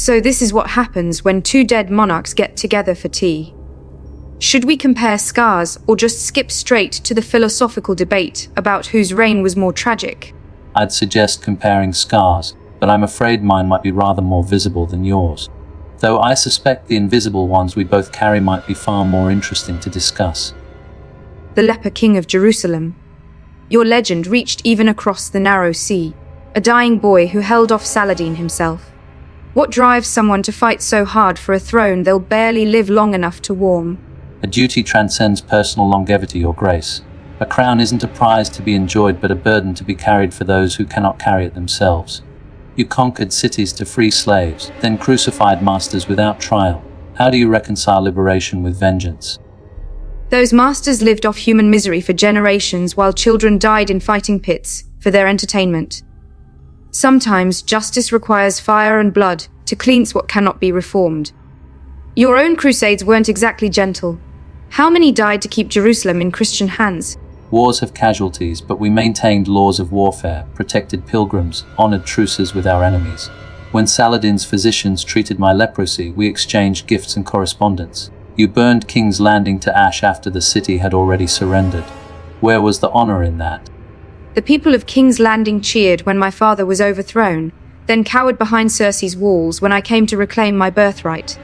So this is what happens when two dead monarchs get together for tea. Should we compare scars or just skip straight to the philosophical debate about whose reign was more tragic? I'd suggest comparing scars, but I'm afraid mine might be rather more visible than yours. Though I suspect the invisible ones we both carry might be far more interesting to discuss. The leper king of Jerusalem. Your legend reached even across the narrow sea, a dying boy who held off Saladin himself. What drives someone to fight so hard for a throne they'll barely live long enough to warm? A duty transcends personal longevity or grace. A crown isn't a prize to be enjoyed but a burden to be carried for those who cannot carry it themselves. You conquered cities to free slaves, then crucified masters without trial. How do you reconcile liberation with vengeance? Those masters lived off human misery for generations while children died in fighting pits for their entertainment. Sometimes justice requires fire and blood to cleanse what cannot be reformed. Your own crusades weren't exactly gentle. How many died to keep Jerusalem in Christian hands? Wars have casualties, but we maintained laws of warfare, protected pilgrims, honored truces with our enemies. When Saladin's physicians treated my leprosy, we exchanged gifts and correspondence. You burned King's Landing to ash after the city had already surrendered. Where was the honor in that? The people of King's Landing cheered when my father was overthrown, then cowered behind Cersei's walls when I came to reclaim my birthright.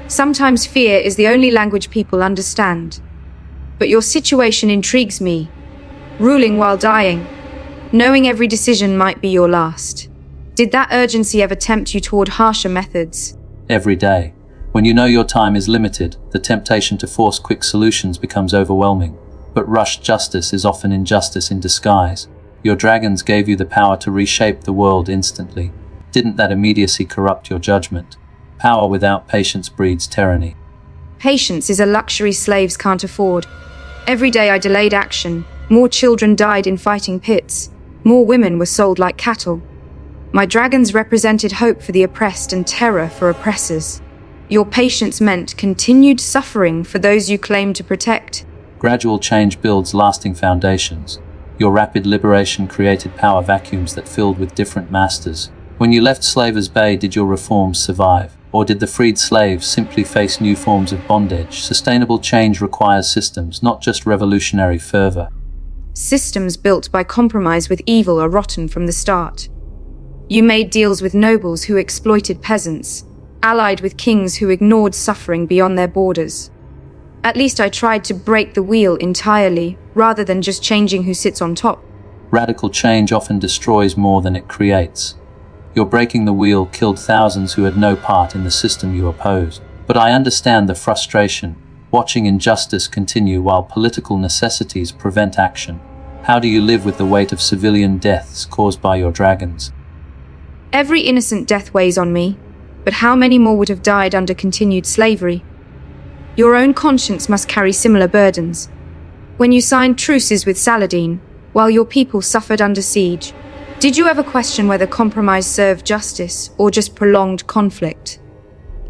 Sometimes fear is the only language people understand. But your situation intrigues me. Ruling while dying, knowing every decision might be your last. Did that urgency ever tempt you toward harsher methods? Every day. When you know your time is limited, the temptation to force quick solutions becomes overwhelming. But rushed justice is often injustice in disguise. Your dragons gave you the power to reshape the world instantly. Didn't that immediacy corrupt your judgment? Power without patience breeds tyranny. Patience is a luxury slaves can't afford. Every day I delayed action. More children died in fighting pits. More women were sold like cattle. My dragons represented hope for the oppressed and terror for oppressors. Your patience meant continued suffering for those you claimed to protect. Gradual change builds lasting foundations. Your rapid liberation created power vacuums that filled with different masters. When you left Slavers' Bay, did your reforms survive? Or did the freed slaves simply face new forms of bondage? Sustainable change requires systems, not just revolutionary fervor. Systems built by compromise with evil are rotten from the start. You made deals with nobles who exploited peasants, allied with kings who ignored suffering beyond their borders. At least I tried to break the wheel entirely, rather than just changing who sits on top. Radical change often destroys more than it creates. Your breaking the wheel killed thousands who had no part in the system you opposed. But I understand the frustration, watching injustice continue while political necessities prevent action. How do you live with the weight of civilian deaths caused by your dragons? Every innocent death weighs on me, but how many more would have died under continued slavery? Your own conscience must carry similar burdens. When you signed truces with Saladin, while your people suffered under siege, did you ever question whether compromise served justice or just prolonged conflict?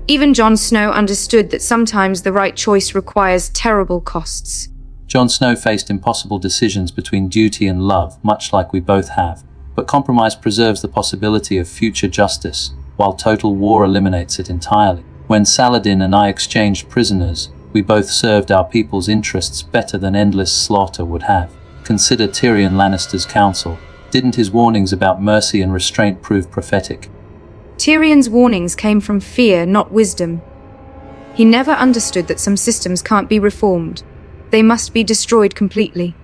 Even Jon Snow understood that sometimes the right choice requires terrible costs. Jon Snow faced impossible decisions between duty and love, much like we both have. But compromise preserves the possibility of future justice, while total war eliminates it entirely. When Saladin and I exchanged prisoners, we both served our people's interests better than endless slaughter would have. Consider Tyrion Lannister's counsel. Didn't his warnings about mercy and restraint prove prophetic? Tyrion's warnings came from fear, not wisdom. He never understood that some systems can't be reformed. They must be destroyed completely.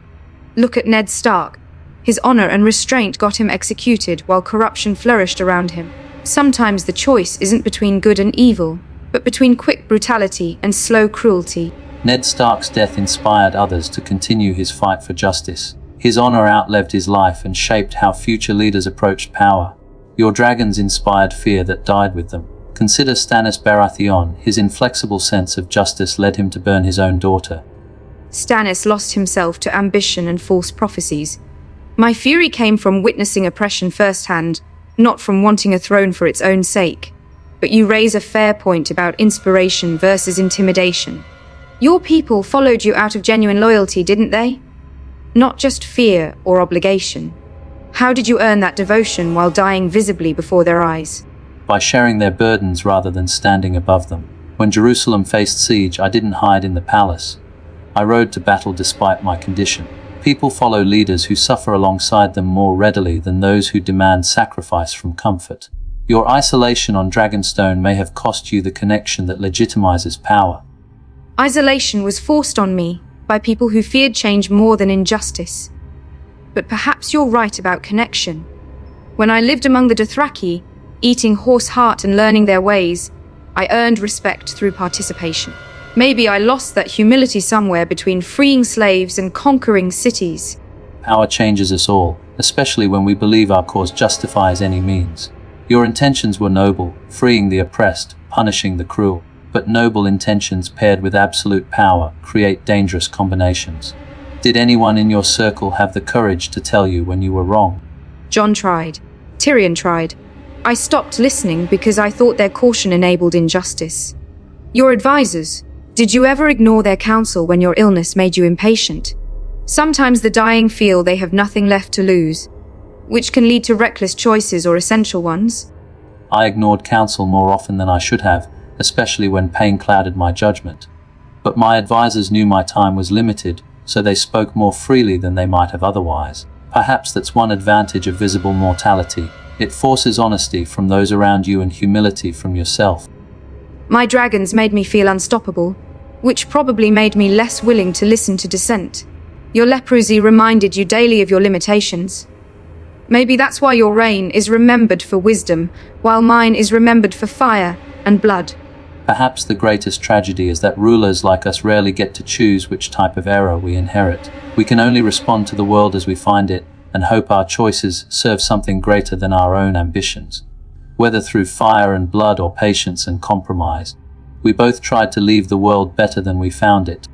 Look at Ned Stark. His honor and restraint got him executed while corruption flourished around him. Sometimes the choice isn't between good and evil, but between quick brutality and slow cruelty. Ned Stark's death inspired others to continue his fight for justice. His honor outlived his life and shaped how future leaders approached power. Your dragons inspired fear that died with them. Consider Stannis Baratheon. His inflexible sense of justice led him to burn his own daughter. Stannis lost himself to ambition and false prophecies. My fury came from witnessing oppression firsthand, not from wanting a throne for its own sake. But you raise a fair point about inspiration versus intimidation. Your people followed you out of genuine loyalty, didn't they? Not just fear or obligation. How did you earn that devotion while dying visibly before their eyes? by sharing their burdens rather than standing above them. When Jerusalem faced siege, I didn't hide in the palace. I rode to battle despite my condition. People follow leaders who suffer alongside them more readily than those who demand sacrifice from comfort. Your isolation on Dragonstone may have cost you the connection that legitimizes power. Isolation was forced on me by people who feared change more than injustice. But perhaps you're right about connection. When I lived among the Dothraki, eating horse heart and learning their ways, I earned respect through participation. Maybe I lost that humility somewhere between freeing slaves and conquering cities. Power changes us all, especially when we believe our cause justifies any means. Your intentions were noble, freeing the oppressed, punishing the cruel. But noble intentions paired with absolute power create dangerous combinations. Did anyone in your circle have the courage to tell you when you were wrong? Jon tried. Tyrion tried. I stopped listening because I thought their caution enabled injustice. Your advisors, did you ever ignore their counsel when your illness made you impatient? Sometimes the dying feel they have nothing left to lose, which can lead to reckless choices or essential ones. I ignored counsel more often than I should have, especially when pain clouded my judgment. But my advisors knew my time was limited, so they spoke more freely than they might have otherwise. Perhaps that's one advantage of visible mortality. It forces honesty from those around you and humility from yourself. My dragons made me feel unstoppable, which probably made me less willing to listen to dissent. Your leprosy reminded you daily of your limitations. Maybe that's why your reign is remembered for wisdom, while mine is remembered for fire and blood. Perhaps the greatest tragedy is that rulers like us rarely get to choose which type of error we inherit. We can only respond to the world as we find it and hope our choices serve something greater than our own ambitions. Whether through fire and blood or patience and compromise, we both tried to leave the world better than we found it.